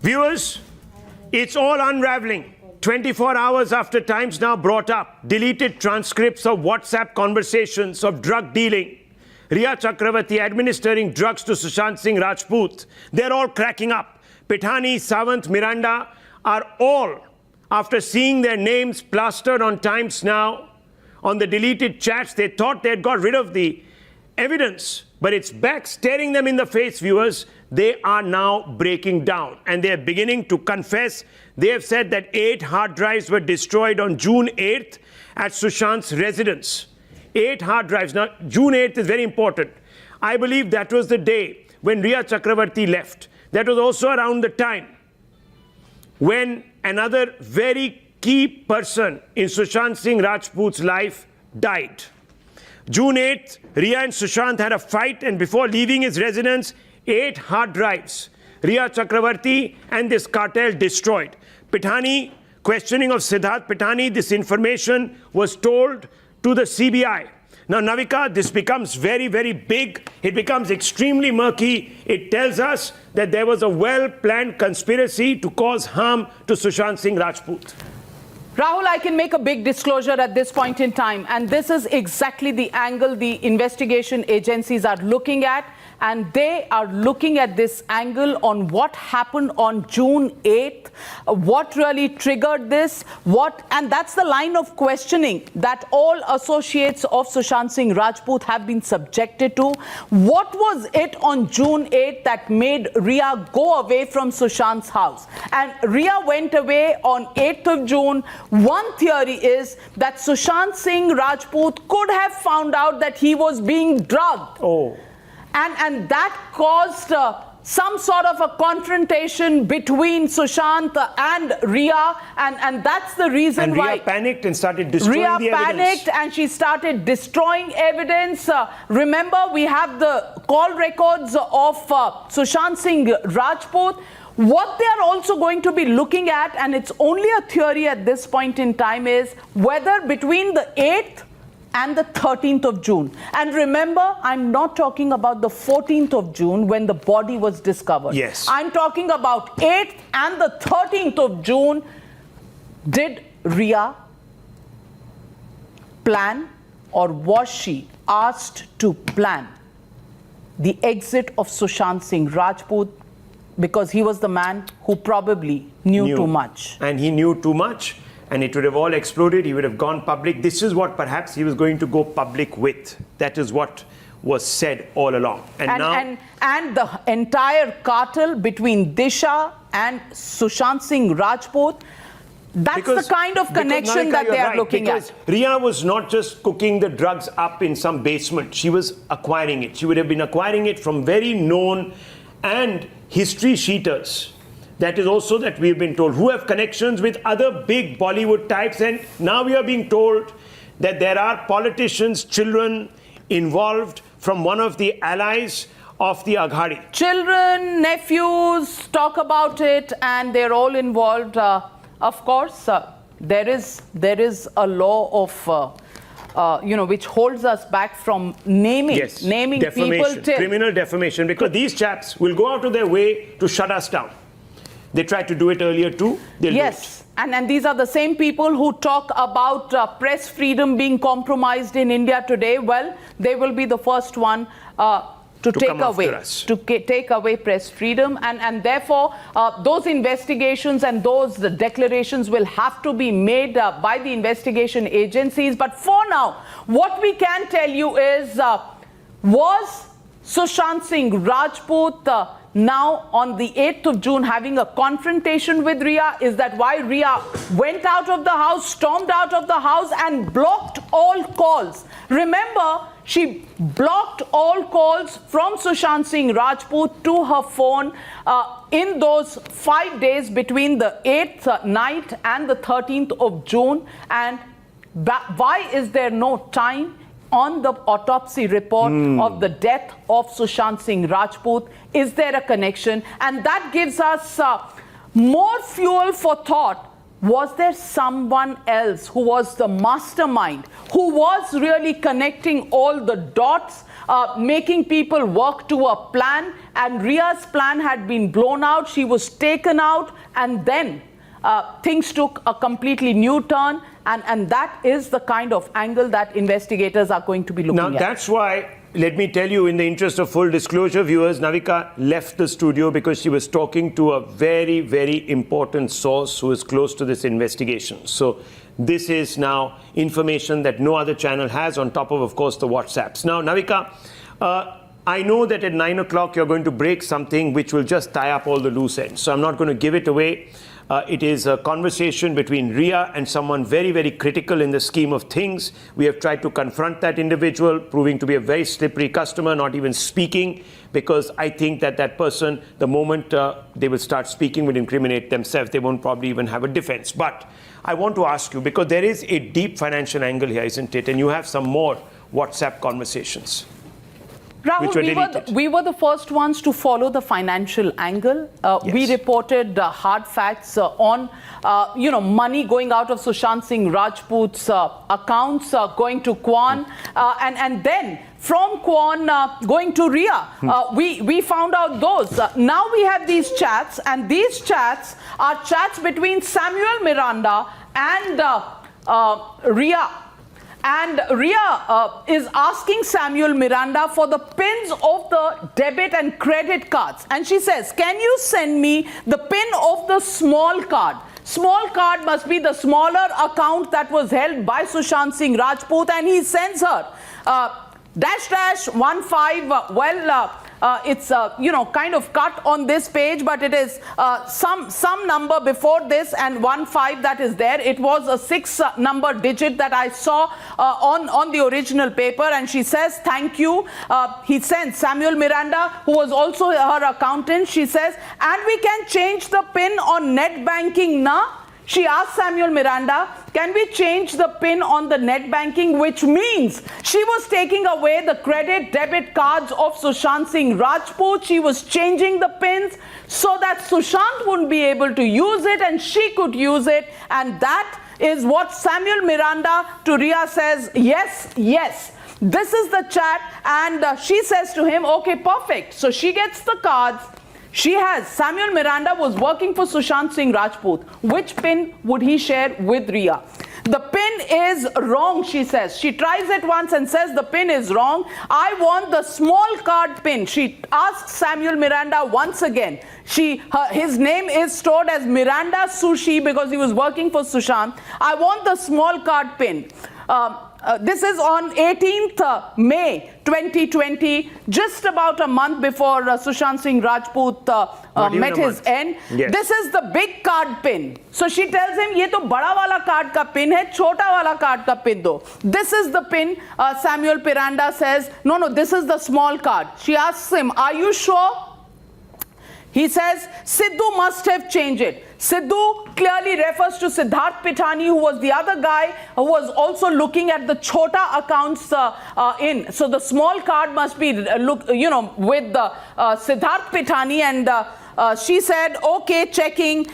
Viewers, it's all unraveling. 24 hours after Times Now brought up deleted transcripts of WhatsApp conversations of drug dealing, Rhea Chakravarti administering drugs to Sushant Singh Rajput, they're all cracking up. Pithani, Sawant, Miranda are all, after seeing their names plastered on Times Now, on the deleted chats, they thought they had got rid of the evidence, but it's back staring them in the face, viewers. They are now breaking down and they're beginning to confess. They have said that 8 hard drives were destroyed on June 8th at Sushant's residence. 8 hard drives. Now, June 8th is very important. I believe that was the day when Rhea Chakravarti left. That was also around the time when another very key person in Sushant Singh Rajput's life died. June 8th, Rhea and Sushant had a fight, and before leaving his residence, 8 hard drives, Rhea Chakravarti and this cartel destroyed. Pithani, questioning of Siddharth Pithani, this information was told to the CBI. Now, Navika, this becomes very, very big. It becomes extremely murky. It tells us that there was a well-planned conspiracy to cause harm to Sushant Singh Rajput. Rahul, I can make a big disclosure at this point in time, and this is exactly the angle the investigation agencies are looking at, and they are looking at this angle on what happened on June 8th, what really triggered this, and that's the line of questioning that all associates of Sushant Singh Rajput have been subjected to. What was it on June 8th that made Rhea go away from Sushant's house? And Rhea went away on 8th of June. One theory is that Sushant Singh Rajput could have found out that he was being drugged. Oh. And that caused some sort of a confrontation between Sushant and Rhea, and that's the reason why Rhea panicked and started destroying the evidence. Rhea panicked and she started destroying evidence. Remember, we have the call records of Sushant Singh Rajput. What they are also going to be looking at, and it's only a theory at this point in time, is whether between the 8th and the 13th of June. And remember, I'm not talking about the 14th of June when the body was discovered. Yes. I'm talking about 8th and the 13th of June. Did Rhea plan, or was she asked to plan the exit of Sushant Singh Rajput, because he was the man who probably knew too much? And he knew too much, and it would have all exploded. He would have gone public. This is what perhaps he was going to go public with. That is what was said all along. And the entire cartel between Disha and Sushant Singh Rajput, that's the kind of connection that they are looking at. Rhea was not just cooking the drugs up in some basement. She was acquiring it. She would have been acquiring it from very known and history sheeters. That is also that we've been told, who have connections with other big Bollywood types. And now we are being told that there are politicians' children involved from one of the allies of the Aghadi. Children, nephews, talk about it, and they're all involved. Of course, there is a law of which holds us back from naming people till criminal defamation, because these chaps will go out of their way to shut us down. They tried to do it earlier too. They'll do it. And these are the same people who talk about press freedom being compromised in India today. Well, they will be the first one to take away press freedom, and therefore those investigations and those declarations will have to be made by the investigation agencies. But for now, what we can tell you is, was Sushant Singh Rajput now on the 8th of June having a confrontation with Rhea? Is that why Rhea went out of the house, stormed out of the house and blocked all calls? Remember, she blocked all calls from Sushant Singh Rajput to her phone in those 5 days between the 8th night and the 13th of June. And why is there no time on the autopsy report of the death of Sushant Singh Rajput? Is there a connection? And that gives us more fuel for thought. Was there someone else who was the mastermind, who was really connecting all the dots making people work to a plan, and Ria's plan had been blown out. She was taken out, and then things took a completely new turn, and that is the kind of angle that investigators are going to be looking at. Now, that's why, let me tell you, in the interest of full disclosure, viewers, Navika left the studio because she was talking to a very, very important source who is close to this investigation. So this is now information that no other channel has, on top of course, the WhatsApps. Now, Navika, I know that at 9 o'clock you're going to break something which will just tie up all the loose ends. So I'm not going to give it away. It is a conversation between Ria and someone very, very critical in the scheme of things. We have tried to confront that individual, proving to be a very slippery customer, not even speaking, because I think that that person, the moment they will start speaking, will incriminate themselves. They won't probably even have a defense. But I want to ask you, because there is a deep financial angle here, isn't it? And you have some more WhatsApp conversations. Rahul, we were the first ones to follow the financial angle. Yes. We reported hard facts on, money going out of Sushant Singh Rajput's accounts, going to Kwan, and then from Kwan going to Ria. We found out those. Now we have these chats, and these chats are chats between Samuel Miranda and Ria. And Ria is asking Samuel Miranda for the pins of the debit and credit cards. And she says, can you send me the pin of the small card? Small card must be the smaller account that was held by Sushant Singh Rajput. And he sends her --15. It's kind of cut on this page, but it is some number before this and 15 that is there. It was a 6-number digit that I saw on the original paper, and she says thank you. He sends Samuel Miranda, who was also her accountant. She says, and we can change the pin on net banking na. She asked Samuel Miranda, can we change the pin on the net banking, which means she was taking away the credit debit cards of Sushant Singh Rajput. She was changing the pins so that Sushant wouldn't be able to use it and she could use it. And that is what Samuel Miranda to Ria says, yes, yes. This is the chat, and she says to him, okay, perfect. So she gets the cards. She has, Samuel Miranda was working for Sushant Singh Rajput. Which pin would he share with Ria? The pin is wrong, she says. She tries it once and says the pin is wrong. I want the small card pin. She asks Samuel Miranda once again. His name is stored as Miranda Sushi because he was working for Sushant. I want the small card pin. This is on 18th May 2020, just about a month before Sushant Singh Rajput met his end. Yes. This is the big card pin. So she tells him, ये तो बड़ा वाला card का pin है, छोटा वाला card का pin दो. This is the pin. Samuel Miranda says, no, this is the small card. She asks him, are you sure? He says, Sidhu must have changed it. Sidhu clearly refers to Siddharth Pithani, who was the other guy who was also looking at the chota accounts in. So the small card must be, with Siddharth Pithani, and she said, okay, checking.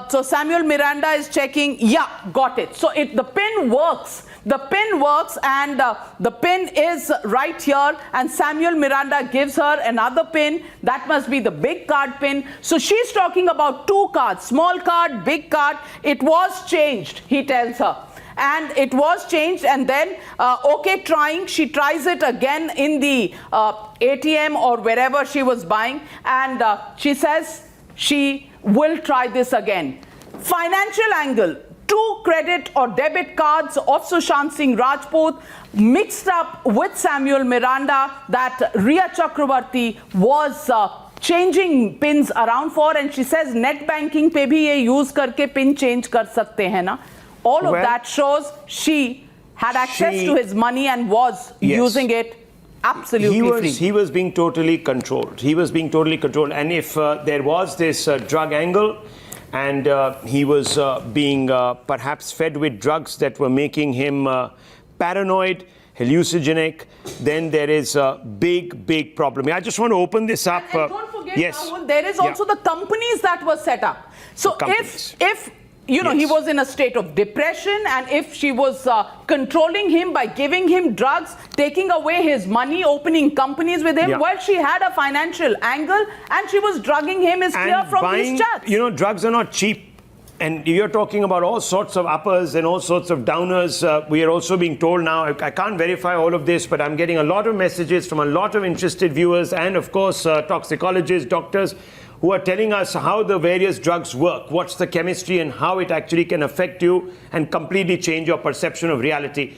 So Samuel Miranda is checking. Yeah, got it. So the pin works. The pin works, and the pin is right here, and Samuel Miranda gives her another pin. That must be the big card pin. So she's talking about two cards, small card, big card. It was changed, he tells her. And it was changed, and then, okay, trying. She tries it again in the ATM or wherever she was buying, and she says she will try this again. Financial angle. Two credit or debit cards of Sushant Singh Rajput mixed up with Samuel Miranda that Ria Chakravarti was changing pins around for, and she says net banking pe bhi ye use karke pin change kar sakte hain na. All of that shows she had access to his money and was using it absolutely free. He was being totally controlled. He was being totally controlled, and if there was this drug angle, and he was being perhaps fed with drugs that were making him paranoid, hallucinogenic, then there is a big problem. I just want to open this up. And don't forget, Rahul, there is also the companies that were set up. So if you know, he Yes. was in a state of depression, and if she was controlling him by giving him drugs, taking away his money, opening companies with him, Yeah. well, she had a financial angle, and she was drugging him, is clear And from buying, these chats. you know, drugs are not cheap. And you're talking about all sorts of uppers and all sorts of downers. We are also being told now, I can't verify all of this, but I'm getting a lot of messages from a lot of interested viewers and, of course, toxicologists, doctors, who are telling us how the various drugs work, what's the chemistry and how it actually can affect you and completely change your perception of reality.